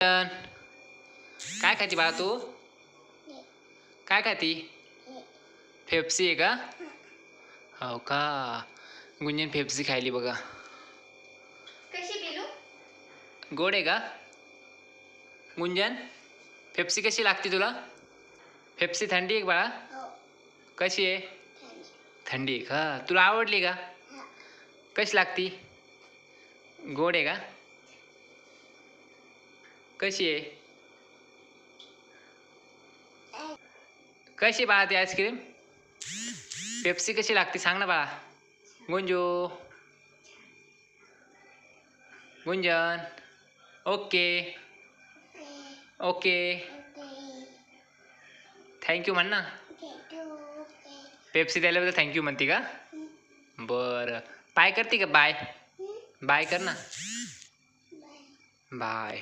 गुंजन काय खाती बाळा तू? काय खाती? पेप्सी आहे का? हो का? गुंजन पेप्सी खायली बघा. कशी पिलू? गोड आहे का? गुंजन पेप्सी कशी लागते तुला? पेप्सी थंडी आहे का बाळा? कशी आहे? थंडी आहे का? तुला आवडली का? कशी लागती? गोड आहे का? कशी आहे? कशी बाळा ती आईस्क्रीम? पेप्सी कशी लागते सांग ना बाळा. गुंजू गुंजन ओके ओके थँक्यू म्हण ना. पेप्सी द्यायल्याबद्दल थँक्यू म्हणते का? बरं बाय करते का? बाय बाय कर ना. बाय.